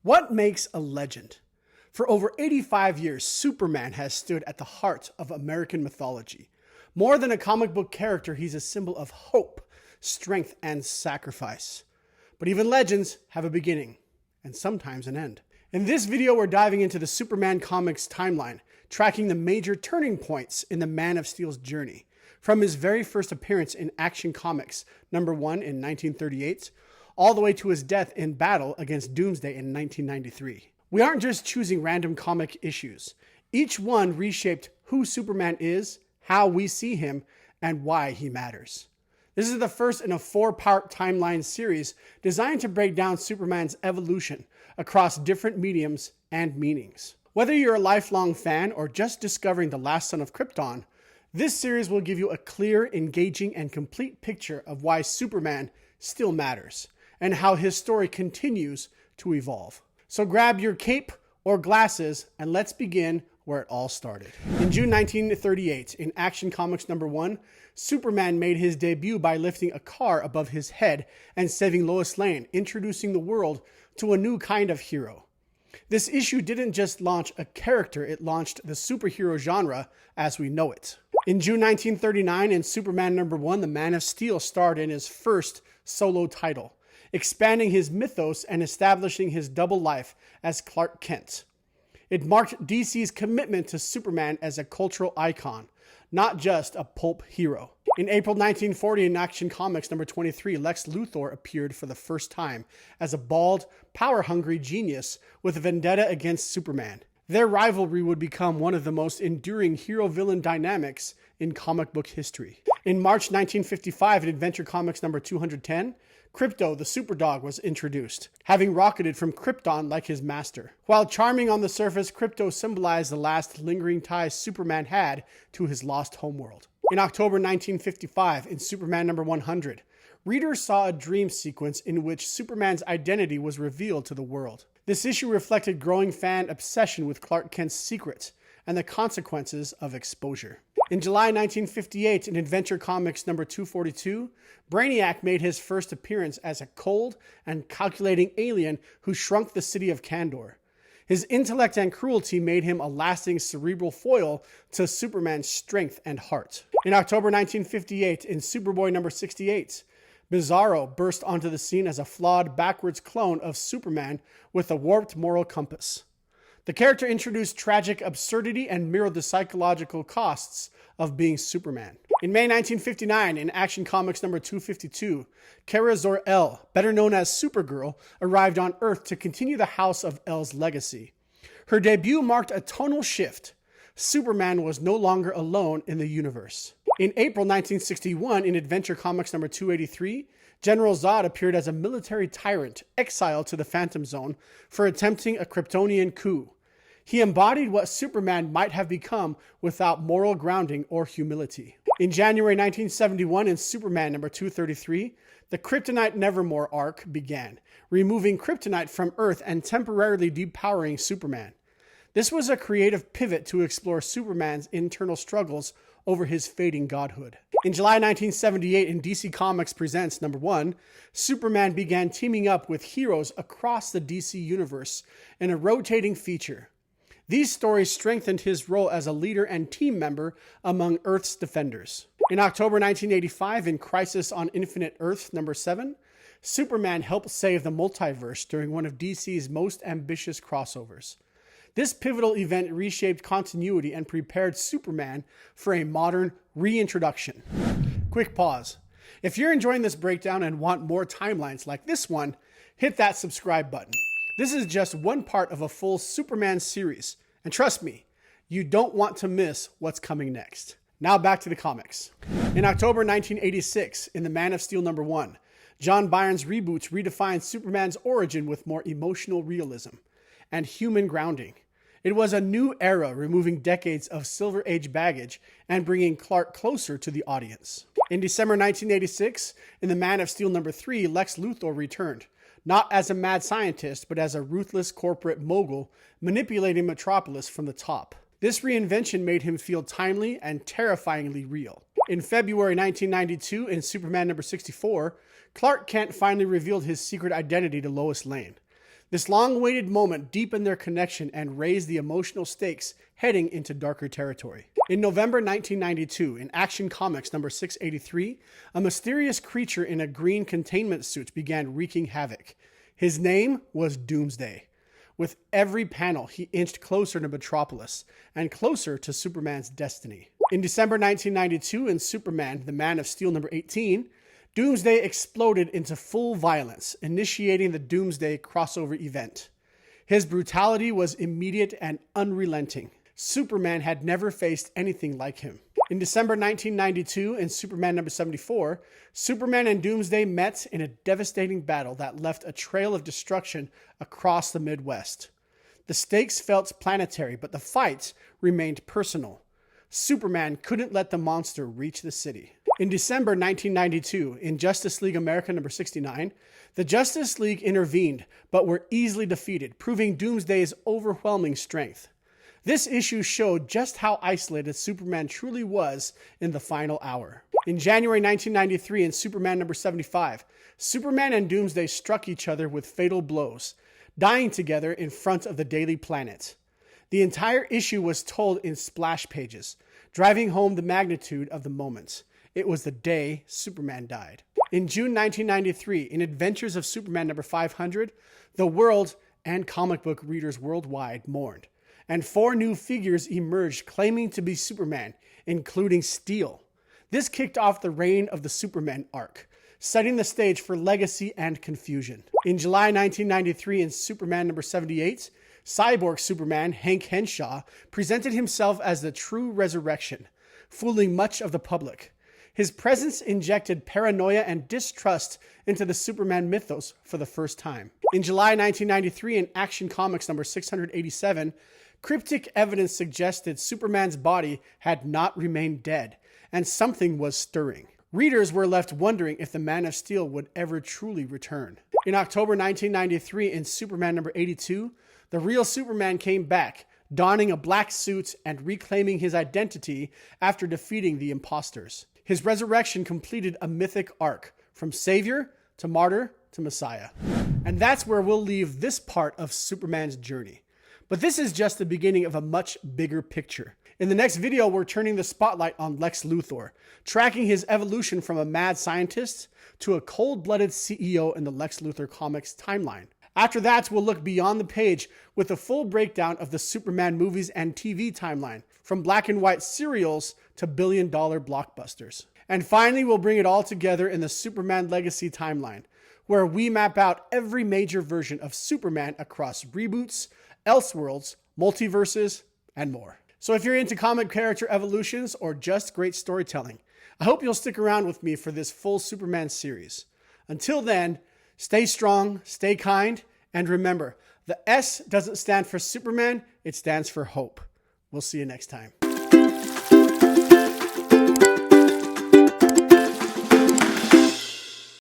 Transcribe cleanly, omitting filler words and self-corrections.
What makes a legend? For over 85 years, Superman has stood at the heart of American mythology. More than a comic book character, he's a symbol of hope, strength, and sacrifice. But even legends have a beginning, and sometimes an end. In this video, we're diving into the Superman comics timeline, tracking the major turning points in the Man of Steel's journey. From his very first appearance in Action Comics #1 in 1938, all the way to his death in battle against Doomsday in 1993. We aren't just choosing random comic issues. Each one reshaped who Superman is, how we see him, and why he matters. This is the first in a 4-part timeline series designed to break down Superman's evolution across different mediums and meanings. Whether you're a lifelong fan or just discovering the last son of Krypton, this series will give you a clear, engaging, and complete picture of why Superman still matters and how his story continues to evolve. So grab your cape or glasses and let's begin where it all started. In June 1938, in Action Comics #1, Superman made his debut by lifting a car above his head and saving Lois Lane, introducing the world to a new kind of hero. This issue didn't just launch a character, it launched the superhero genre as we know it. In June 1939, in Superman #1, the Man of Steel starred in his first solo title, expanding his mythos and establishing his double life as Clark Kent. It marked DC's commitment to Superman as a cultural icon, not just a pulp hero. In April 1940, in Action Comics #23, Lex Luthor appeared for the first time as a bald, power-hungry genius with a vendetta against Superman. Their rivalry would become one of the most enduring hero-villain dynamics in comic book history. In March 1955, in Adventure Comics #210, Krypto, the Superdog, was introduced, having rocketed from Krypton like his master. While charming on the surface, Krypto symbolized the last lingering ties Superman had to his lost homeworld. In October 1955, in Superman #100, readers saw a dream sequence in which Superman's identity was revealed to the world. This issue reflected growing fan obsession with Clark Kent's secret and the consequences of exposure. In July 1958, in Adventure Comics #242, Brainiac made his first appearance as a cold and calculating alien who shrunk the city of Kandor. His intellect and cruelty made him a lasting cerebral foil to Superman's strength and heart. In October 1958, in Superboy #68, Bizarro burst onto the scene as a flawed, backwards clone of Superman with a warped moral compass. The character introduced tragic absurdity and mirrored the psychological costs of being Superman. In May 1959, in Action Comics #252, Kara Zor-El, better known as Supergirl, arrived on Earth to continue the House of El's legacy. Her debut marked a tonal shift. Superman was no longer alone in the universe. In April 1961, in Adventure Comics #283, General Zod appeared as a military tyrant exiled to the Phantom Zone for attempting a Kryptonian coup. He embodied what Superman might have become without moral grounding or humility. In January 1971, in Superman #233, the Kryptonite Nevermore arc began, removing Kryptonite from Earth and temporarily depowering Superman. This was a creative pivot to explore Superman's internal struggles over his fading godhood. In July 1978, in DC Comics Presents #1, Superman began teaming up with heroes across the DC universe in a rotating feature. These stories strengthened his role as a leader and team member among Earth's defenders. In October 1985, in Crisis on Infinite Earths #7, Superman helped save the multiverse during one of DC's most ambitious crossovers. This pivotal event reshaped continuity and prepared Superman for a modern reintroduction. Quick pause. If you're enjoying this breakdown and want more timelines like this one, hit that subscribe button. This is just one part of a full Superman series, and trust me, you don't want to miss what's coming next. Now back to the comics. In October 1986, in the Man of Steel #1, John Byrne's reboots redefined Superman's origin with more emotional realism and human grounding. It was a new era, removing decades of Silver Age baggage and bringing Clark closer to the audience. In December 1986, in the Man of Steel #3, Lex Luthor returned, not as a mad scientist, but as a ruthless corporate mogul manipulating Metropolis from the top. This reinvention made him feel timely and terrifyingly real. In February 1992, in Superman #64, Clark Kent finally revealed his secret identity to Lois Lane. This long-awaited moment deepened their connection and raised the emotional stakes heading into darker territory. In November 1992, in Action Comics number 683, a mysterious creature in a green containment suit began wreaking havoc. His name was Doomsday. With every panel, he inched closer to Metropolis and closer to Superman's destiny. In December 1992, in Superman, the Man of Steel number 18, Doomsday exploded into full violence, initiating the Doomsday crossover event. His brutality was immediate and unrelenting. Superman had never faced anything like him. In December 1992, in Superman number 74, Superman and Doomsday met in a devastating battle that left a trail of destruction across the Midwest. The stakes felt planetary, but the fight remained personal. Superman couldn't let the monster reach the city. In December 1992, in Justice League America number 69, the Justice League intervened, but were easily defeated, proving Doomsday's overwhelming strength. This issue showed just how isolated Superman truly was in the final hour. In January 1993, in Superman number 75, Superman and Doomsday struck each other with fatal blows, dying together in front of the Daily Planet. The entire issue was told in splash pages, driving home the magnitude of the moment. It was the day Superman died. In June 1993, in Adventures of Superman number 500, the world and comic book readers worldwide mourned, and 4 new figures emerged claiming to be Superman, including Steel. This kicked off the reign of the Superman arc, setting the stage for legacy and confusion. In July 1993, in Superman number 78, Cyborg Superman, Hank Henshaw, presented himself as the true resurrection, fooling much of the public. His presence injected paranoia and distrust into the Superman mythos for the first time. In July 1993, in Action Comics number 687, cryptic evidence suggested Superman's body had not remained dead, and something was stirring. Readers were left wondering if the Man of Steel would ever truly return. In October 1993, in Superman number 82, the real Superman came back, donning a black suit and reclaiming his identity after defeating the imposters. His resurrection completed a mythic arc, from savior to martyr to messiah. And that's where we'll leave this part of Superman's journey. But this is just the beginning of a much bigger picture. In the next video, we're turning the spotlight on Lex Luthor, tracking his evolution from a mad scientist to a cold-blooded CEO in the Lex Luthor comics timeline. After that, we'll look beyond the page with a full breakdown of the Superman movies and TV timeline, from black and white serials to billion-dollar blockbusters. And finally, we'll bring it all together in the Superman Legacy timeline, where we map out every major version of Superman across reboots, Elseworlds, multiverses, and more. So if you're into comic character evolutions or just great storytelling, I hope you'll stick around with me for this full Superman series. Until then, stay strong, stay kind, and remember, the S doesn't stand for Superman, it stands for hope. We'll see you next time.